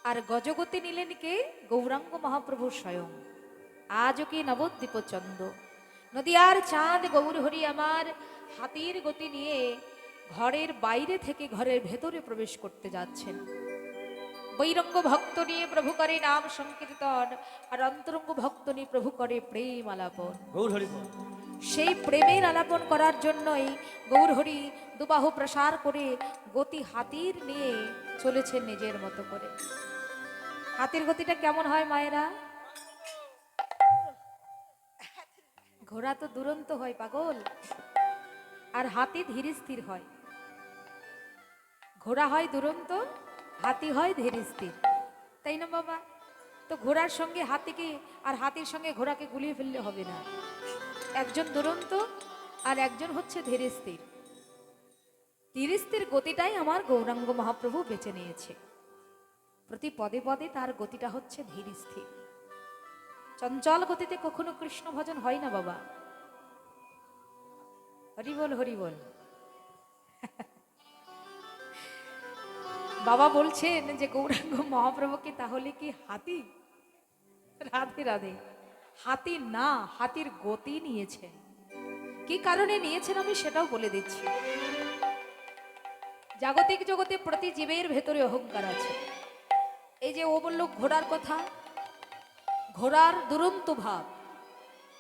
আর গজগতি নিলেন কে? গৌরাঙ্গ মহাপ্রভু স্বয়ং। আজও কি নবদ্বীপ চন্দ, নদিয়ার চাঁদ গৌরহরি আমার হাতির গতি নিয়ে ঘরের বাইরে থেকে ঘরের ভেতরে প্রবেশ করতে যাচ্ছেন। বৈরঙ্গ ভক্ত নিয়ে প্রভু করে নাম সংকীর্তন, আর অন্তরঙ্গ ভক্ত নিয়ে প্রভু করে প্রেম আলাপন। সেই প্রেমের আলাপন করার জন্যই গৌরহরি দুবাহু প্রসার করে গতি হাতির নিয়ে চলেছেন নিজের মতো করে। হাতির গতিটা কেমন হয় মায়েরা? ঘোড়া তো দুরন্ত হয় পাগল, আর হাতি ধীর স্থির হয়। ঘোড়া হয় দুরন্ত, হাতি হয় ধীর স্থির, তাই না বাবা? তো ঘোড়ার সঙ্গে হাতিকে আর হাতির সঙ্গে ঘোড়াকে গুলিয়ে ফেললে হবে না। একজন দুরন্ত আর একজন হচ্ছে ধীর স্থির। ধীর স্থির গতিটাই আমার গৌরাঙ্গ মহাপ্রভু বেছে নিয়েছে। প্রতি পদে পদে তার গতিটা হচ্ছে ধীর স্থির। চঞ্চল গতিতে কখনো কৃষ্ণ ভজন হয় না বাবা। হরি বল হরি বল। বাবা বলছেন যে গৌরাঙ্গ মহাপ্রভুকে তাহলে কি হাতি? রাধে রাধে। হাতি না, হাতির গতি নিয়েছেন। কি কারণে নিয়েছেন আমি সেটাও বলে দিচ্ছি। জাগতিক জগতে প্রতি জীবের ভেতরে অহংকার আছে। এই যে ও বলল ঘোড়ার কথা, ঘোড়ার দুরন্ত ভাব,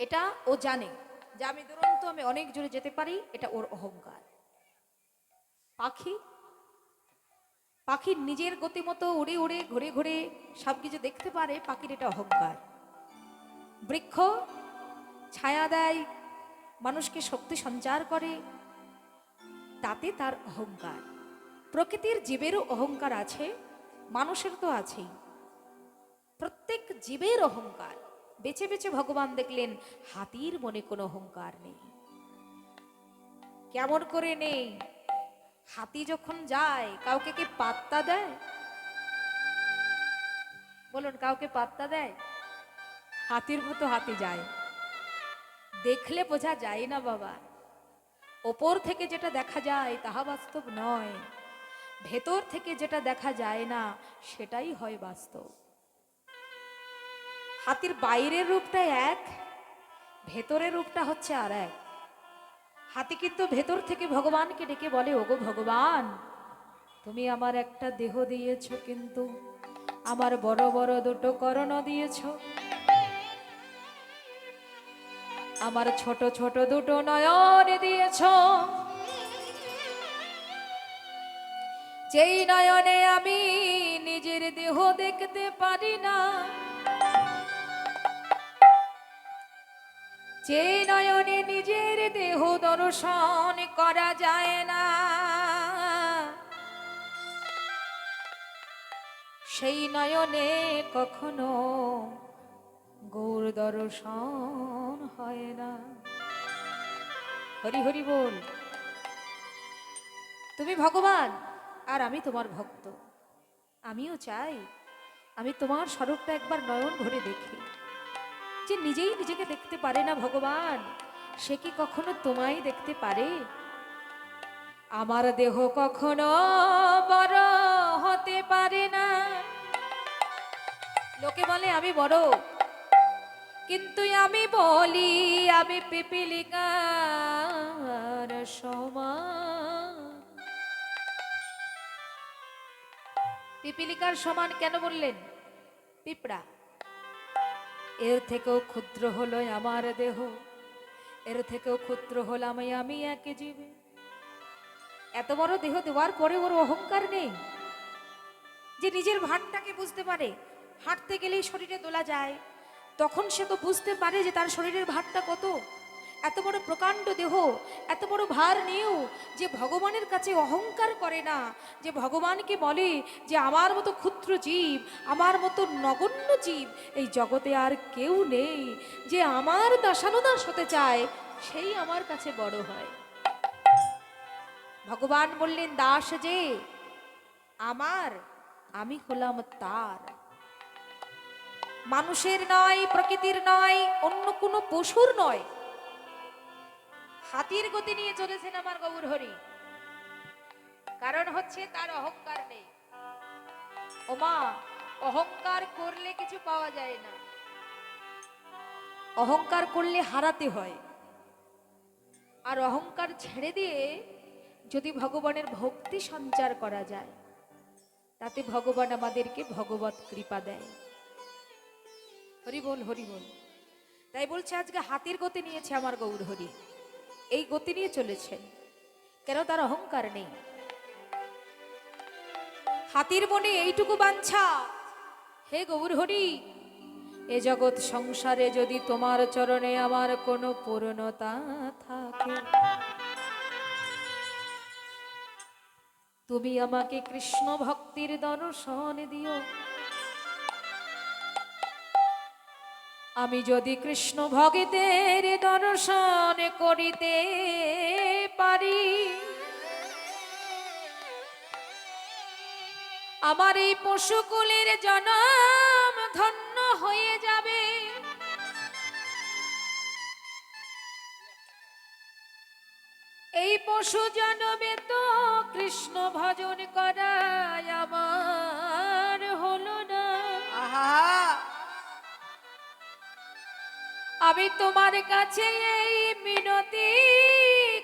এটা ও জানে যে আমি দুরন্ত, আমি অনেক জোরে যেতে পারি, এটা ওর অহংকার। পাখি, পাখির নিজের গতিমতো উড়ে উড়ে ঘুরে ঘুরে সবকিছু দেখতে পারে, পাখির এটা অহংকার। বৃক্ষ ছায়া দেয়, মানুষকে শক্তি সঞ্চার করে, তাতে তার অহংকার। প্রকৃতির জীবেরও অহংকার আছে, মানুষের তো আছেই। প্রত্যেক জীবের অহংকার। বেছে বেছে ভগবান দেখলেন হাতির মনে কোনো অহংকার নেই। কেমন করে নেই? হাতি যখন যায় কাউকে কি পাত্তা দেয়? বলুন, কাউকে পাত্তা দেয়? হাতির মতো হাতি যায়। দেখলে বোঝা যায় না বাবা। ওপর থেকে যেটা দেখা যায় তাহা বাস্তব নয়, ভেতর থেকে যেটা দেখা যায় না সেটাই হয় বাস্তব। হাতির বাইরের রূপটা এক, ভেতরের রূপটা হচ্ছে আর এক। হাতি কিন্তু ভেতর থেকে ভগবানকে ডেকে বলে, ওগো ভগবান, তুমি আমার একটা দেহ দিয়েছ, কিন্তু আমার বড় বড় দুটো করণ দিয়েছ, আমার ছোট ছোট দুটো নয়ন দিয়েছ, যেই নয়নে আমি নিজের দেহ দেখতে পারি না, যে নয়নে নিজের দেহ দর্শন করা যায় না, সেই নয়নে কখনো গৌর দর্শন হয় না। হরি হরি বল। তুমি ভগবান আর আমি তোমার ভক্ত। আমিও চাই আমি তোমার স্বরূপটা একবার নয়ন ভরে দেখি। যে নিজেই নিজেকে দেখতে পারে না ভগবান, সে কি কখনো তোমায় দেখতে পারে? আমার দেহ কখনো বড় হতে পারে না। লোকে বলে আমি বড়, কিন্তু আমি বলি আমি পিপীলিকার সমান। পিপীলিকার সমান কেন বললেন? পিঁপড়া। এর থেকেও ক্ষুদ্র হলো আমার দেহ, এর থেকেও ক্ষুদ্র হলাম আমি এক জীবে। এত বড় দেহ দেওয়ার পরে ওর অহংকার নেই, যে নিজের ভারটাকে বুঝতে পারে। হাঁটতে গেলেই শরীরে দোলা যায়, তখন সে তো বুঝতে পারে যে তার শরীরের ভারটা কত। এত বড় প্রকাণ্ড দেহ, এত বড় ভার নিয়েও যে ভগবানের কাছে অহংকার করে না, যে ভগবানকে বলে যে আমার মতো ক্ষুদ্র জীব, আমার মতো নগণ্য জীব এই জগতে আর কেউ নেই, যে আমার দাসানুদাস হতে চায় সেই আমার কাছে বড় হয়। ভগবান বললেন দাস যে আমার, আমি হলাম তার। মানুষের নয়, প্রকৃতির নয়, অন্য কোনো পশুর নয়। হাতির গতি নিয়ে চলেছেন আমার গৌর হরি, কারণ হচ্ছে তার অহংকার নেই। ওমা, অহংকার করলে কিছু পাওয়া যায় না, অহংকার করলে হারাতে হয়। আর অহংকার ছেড়ে দিয়ে যদি ভগবানের ভক্তি সঞ্চার করা যায়, তাতে ভগবান আমাদেরকে ভগবত কৃপা দেয়। হরি বল, হরি বল। তাই বলছে আজকে হাতির গতি নিয়েছে আমার গৌর হরি, এই গতি নিয়ে চলেছেন, কেন? তার অহংকার নেই। হাতির মনে এইটুকু বাঞ্ছা, হে গৌর হরি, এ জগৎ সংসারে যদি তোমার চরণে আমার কোনো পূর্ণতা থাকে, তুমি আমাকে কৃষ্ণ ভক্তির দর্শন দিও। আমি যদি কৃষ্ণ ভগতের দর্শন করিতে পারি, আমার এই পশুকুলের জনম ধন্য হয়ে যাবে। এই পশু জনমে তো কৃষ্ণ ভজন করায় আমার হলো না। আমি তোমার কাছে এই মিনতি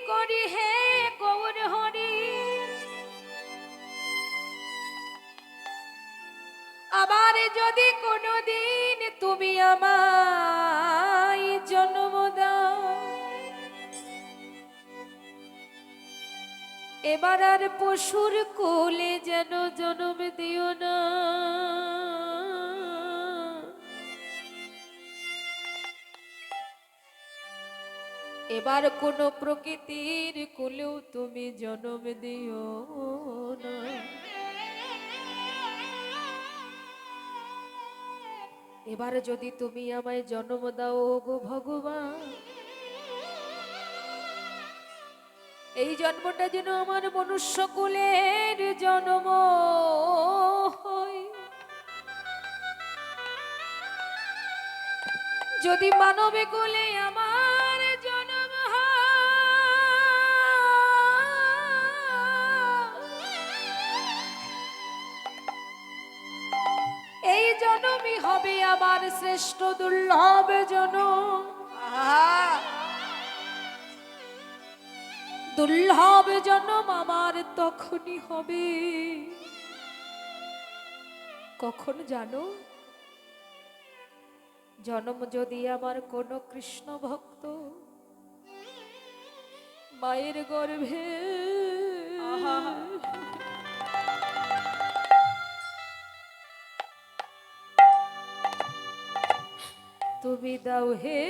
করি, হে গৌর হরি, আবার যদি কোনোদিন তুমি আমায় জন্ম দাও, এবার আর পশুর কোলে যেন জন্ম দিও না। এবার কোন প্রকৃতির কোলেও তুমি জন্ম দিও না। এবার যদি তুমি আমায় জন্ম দাও গো ভগবান, এই জন্মটা যেন আমার মনুষ্য কুলের জন্ম হয়। যদি মানবে কুলে আমার জন্ম হয়, এই জন্মই হবে আমার শ্রেষ্ঠ দুর্লভ জনম। দুর্লভ জন্ম আমার তখনই হবে, কখন জানো? জন্ম যদি আমার কোন কৃষ্ণ ভক্ত মায়ের গর্ভে তুমি দাও হে,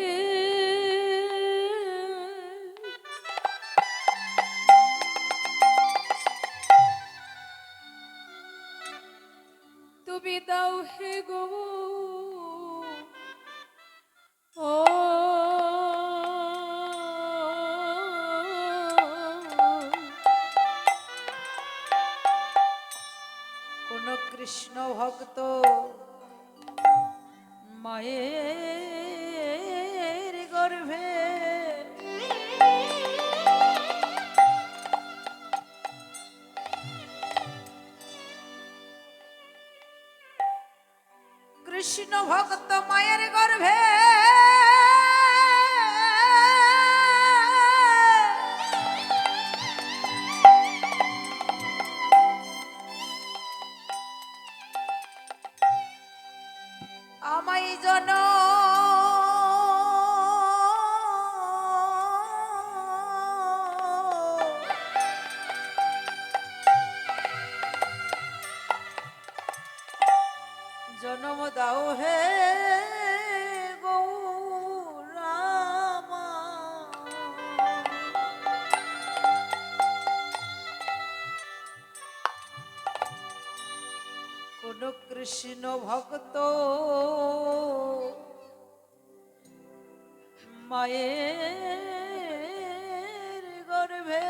তুমি দাও হে গো, ও কোন কৃষ্ণ ভক্ত মায়ের গর্ভে কৃষ্ণ ভক্ত মায়ের গর্ভে আমায় জন জন্ম দাও হে গৌরামা, কোন কৃষ্ণ ভক্ত মায়ের গর্ভে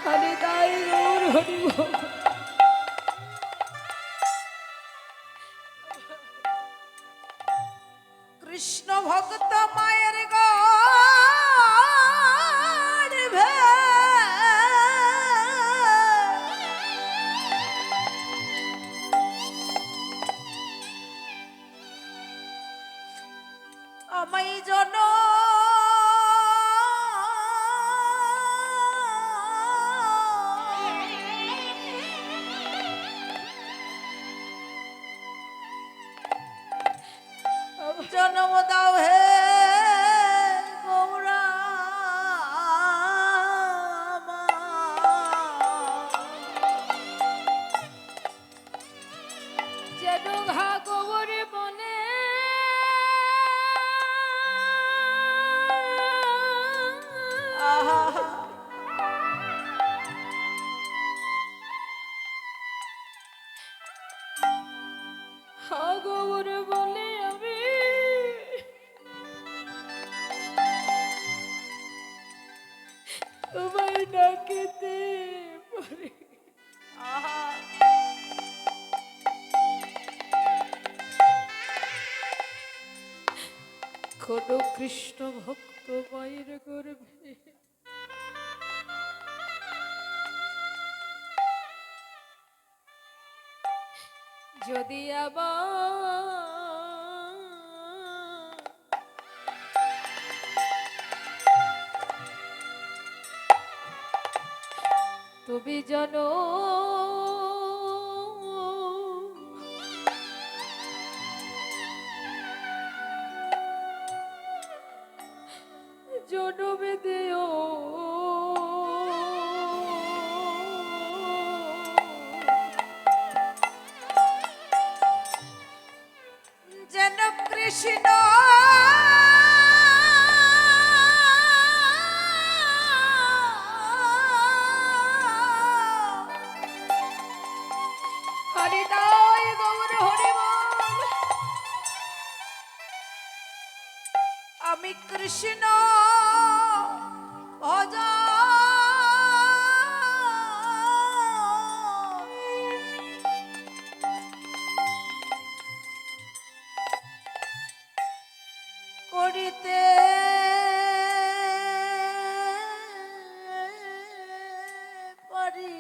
হরি দাই গৌর হরি বল। কৃষ্ণ ভক্ত মায়ের গর্ভে জন্ম দাও হে গৌরা যেন ঘা গোবরে বনে হা গোবরে বলে আমি তোমায় ডাকিতে পারি। কোন কৃষ্ণ ভক্ত মায়ের গর্ভে যদি আবার তুমি জানো জনমে দিও যেন কৃষ্ণ হরি দাই গৌর হরি বল আমি কৃষ্ণ ভজ করিতে পারি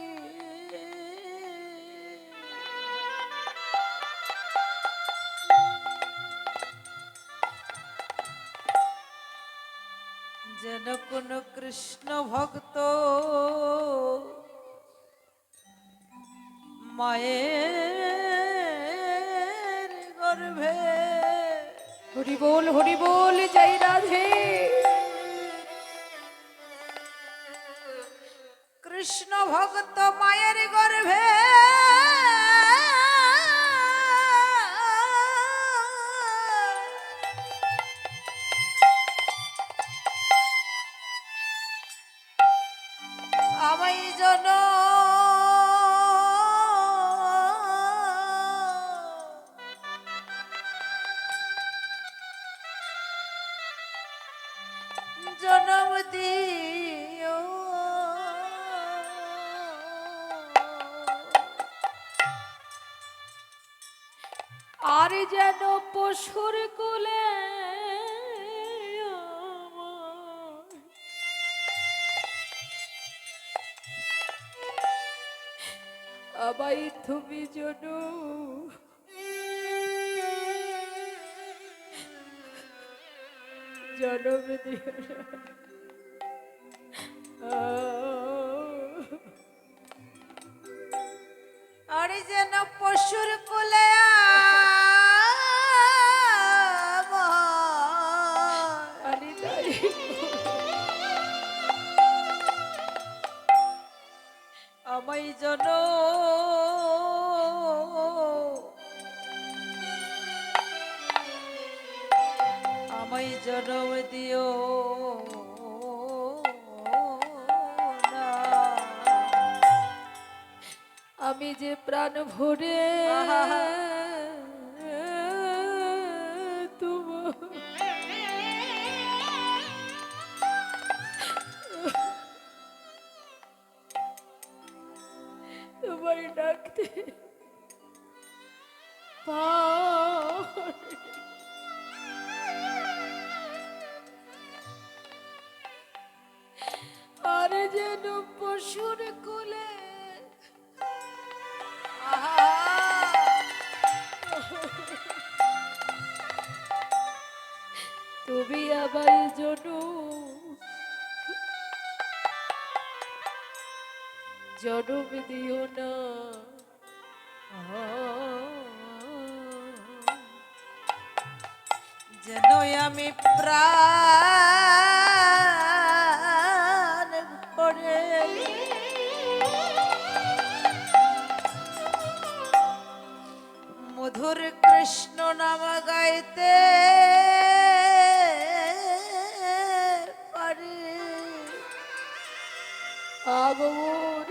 যেন কোন কৃষ্ণ ভক্ত মায়ের গর্ভে হরি বল জয় রাধে কৃষ্ণ ভক্ত মায়ের গর্ভে আমায় জন জন্ম দিও আর যেন পশুর কুলে আমায় তুমি জন জনম দিও না। আর যেন পশুর কুলে হরি দাই আমায় জন আমায় জন্ম দিও না। আমি যে প্রাণ ভরে তোমায় ডাকতে পারি। আর যেন পশুর কোলে তুমি আবার জনম দিও না। যেন আমি প্রাণ ভরে মধুর কৃষ্ণ নাম গাইতে পারি। আগমন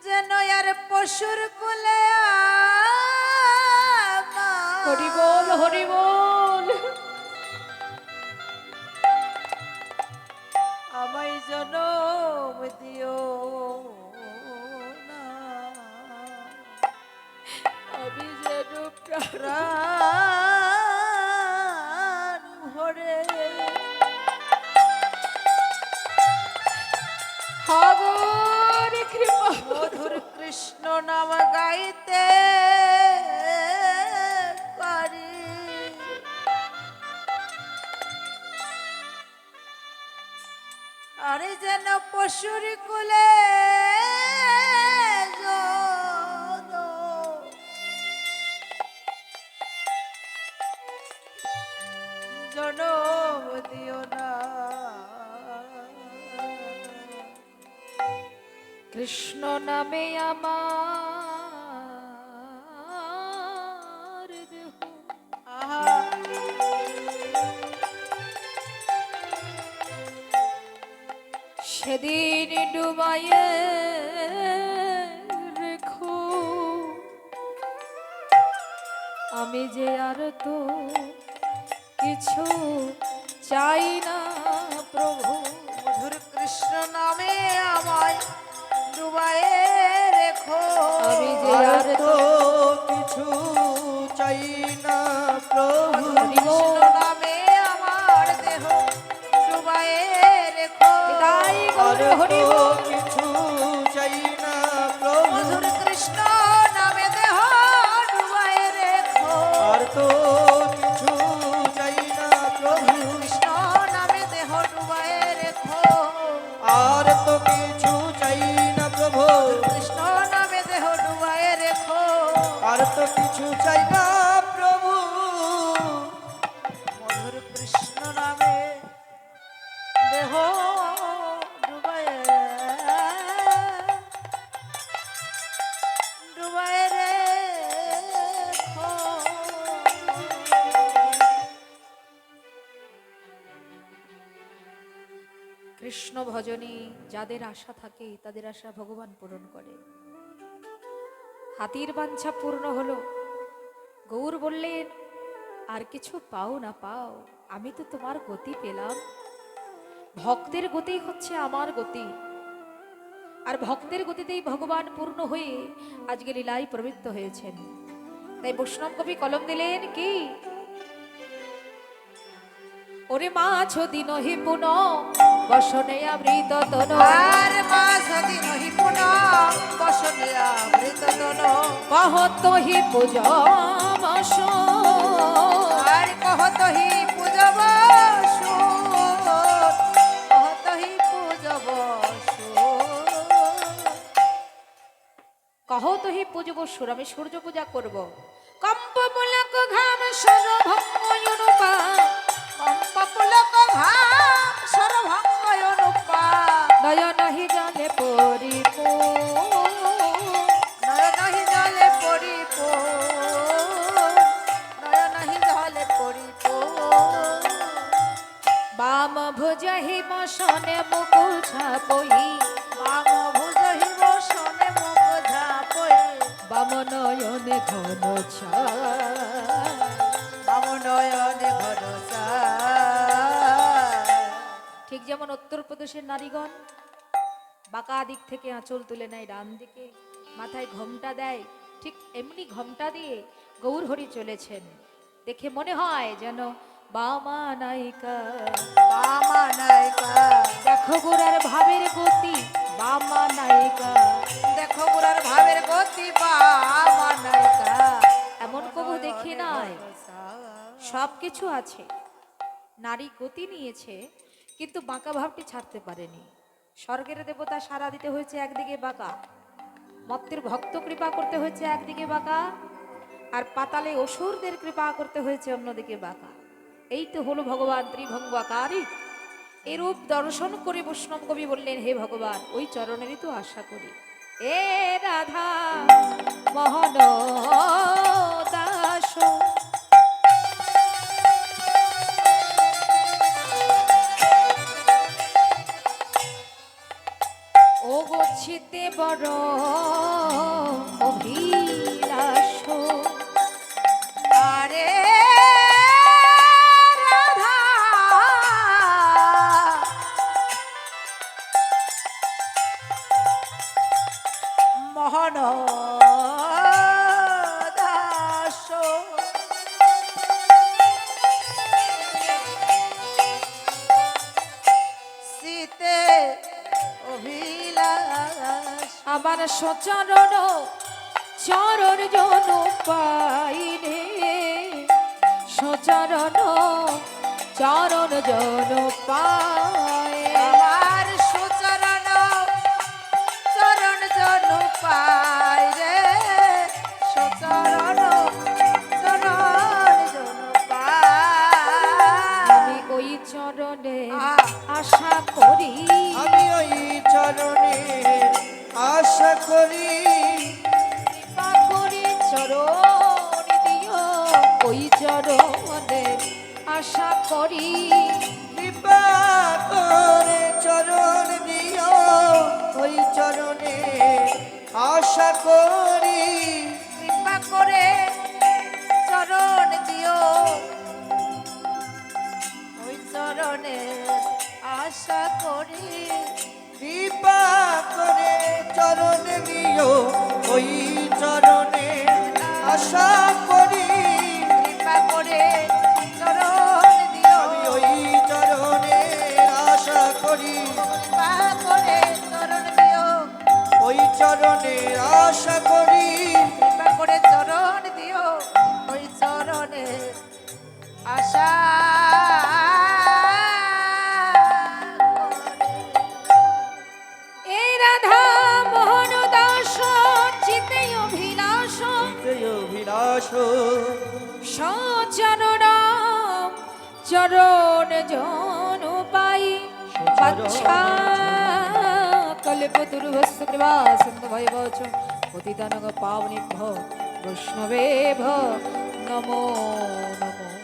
যেন আর পশুর কুলে হরি বল হরি বল। আমায় জনম দিও না, আমি যেন প্রাণ ভরে আগমন কৃপা মধুর কৃষ্ণ নাম গাইতে পারি। আরে যেন পশুর কুলে জনম দিও না, কৃষ্ণ নামে আমার দেহ আহা সেদিন ডুবাইয়ে রেখো, আমি যে আর তো কিছু চাই না প্রভু। মধুর কৃষ্ণ নামে আমায় ডুবায়ে রেখো, আমি যে আর তো কিছু চাই না প্রভু। কৃষ্ণ নামে আমার দেহ ডুবায়ে রেখো। তাই গৌর আর হরি তো বল। কিছু চাই না প্রভু। মধুর কৃষ্ণ নামে দেহ ডুবায়ে রেখো, আর তো কিছু চাই না প্রভু। কৃষ্ণ নামে দেহ ডুবায়ে রেখো, আর তো কিছু চাই না প্রভু। কৃষ্ণ নামে দেহ ডুবায়ে রেখো। আর তো কিছু চাই না প্রভু। মধুর কৃষ্ণ নামে দেহ ডুবায়ে ডুবায়ে রেখো। কৃষ্ণ ভজনে যাদের আশা থাকে তাদের আশা ভগবান পূরণ করে। হাতির বাঞ্ছা পূর্ণ হলো। গৌর বললেন, আর কিছু পাও না পাও, আমি তো তোমার গতি পেলাম। ভক্তের গতি হচ্ছে আমার গতি, আর ভক্তের গতিতেই ভগবান পূর্ণ হয়ে আজকে লীলায় প্রবৃত্ত হয়েছেন। তাই বৈষ্ণব কবি কলম দিলেন কি, ওরে মাছ দিন হি পুন বসনে আমৃত তন, আর মাস দিন হি পুনঃ বসনে আমৃত তন, কহত হি পূজ বস, আর কহত হি পূজব কহত হি পূজব কহত হি পূজব সুর, আমি সূর্য পূজা করব। কম্প পুলক ঘাম সর ভঙ্গ অনুপা, কম্প পুলক ঘাম সরভঙ্গ অনুপা, নয়ন হি জলে পরিপূ, নয়ন হি জলে পরিপ, নয়ন হি জলে পরিপ, বাম ভুজ হি বসনে মুকুল ছাপই, বাম ভুজ হি বসনে মুখ ঝাপই, বাম নয়নে ঘন ছায়, বাম নয়নে ভরসা। ঠিক যেমন উত্তরপ্রদেশের নারীগণ বাঁকা দিক থেকে আঁচল তুলে নেয় ডান দিকে, মাথায় ঘোমটা দেয়, ঠিক এমনি ঘোমটা দিয়ে গৌর হরি চলেছেন। দেখে মনে হয় যেন বামা নায়িকা। বামা নায়িকা, দেখো গোরার ভাবের গতি, বামা নায়িকা। দেখো বুড়ার ভাবের গতি, বামা নায়িকা। এমন কবু দেখি নাই। সব কিছু আছে, নারী গতি নিয়েছে, কিন্তু বাঁকা ভাবটি ছাড়তে পারেনি। স্বর্গের দেবতা সারা দিতে হয়েছে একদিকে বাঁকা, মর্তের ভক্ত কৃপা করতে হয়েছে একদিকে বাঁকা, আর পাতালে অসুরদের কৃপা করতে হয়েছে অন্যদিকে বাঁকা। এই তো হলো ভগবান ত্রিভঙ্গ আকারী। এরূপ দর্শন করে বৈষ্ণব কবি বললেন, হে ভগবান, ওই চরণেরই তো আশা করি। এ রাধা মোহন দাস, ও গচ্ছিতে বড় অভিলাষ, আরে রাধা মোহন দাস, শীতে অভিলাষ, আমার সচরণ চরণ জন পাইনে, সচরণ চরণ জন পায়, আমার সুচরণ চরণ জন পায় রে, সুচরণ চরণ জন পায়। আমি ওই চরণে আশা করি, আমি ওই চরণে আশা করি, কৃপা করে চরণ দিও, ওই চরণে আশা করি, কৃপা করে চরণ দিও, ওই চরণে আশা করি, কৃপা করে চরণ দিও, ওই চরণে আশা করি, কৃপা করে চরণ দিও, ওই চরণে আশা করি, কৃপা করে চরণ দিও, আমি ওই চরণে আশা করি, কৃপা করে চরণ দিও, ওই চরণে আশা করি, কৃপা করে চরণ দিও, ওই চরণে আশা এই রাধা মোহন দাস চিতে অভিলাষ, অভিলাষ সচরণ চরণ জন পাই, বাচ্ছা কল্পতরুভস্য কৃপা সিন্ধু ভৈবচ পতিতানং পাবনেভ্যো বৈষ্ণবেভ্যো নমো নমো।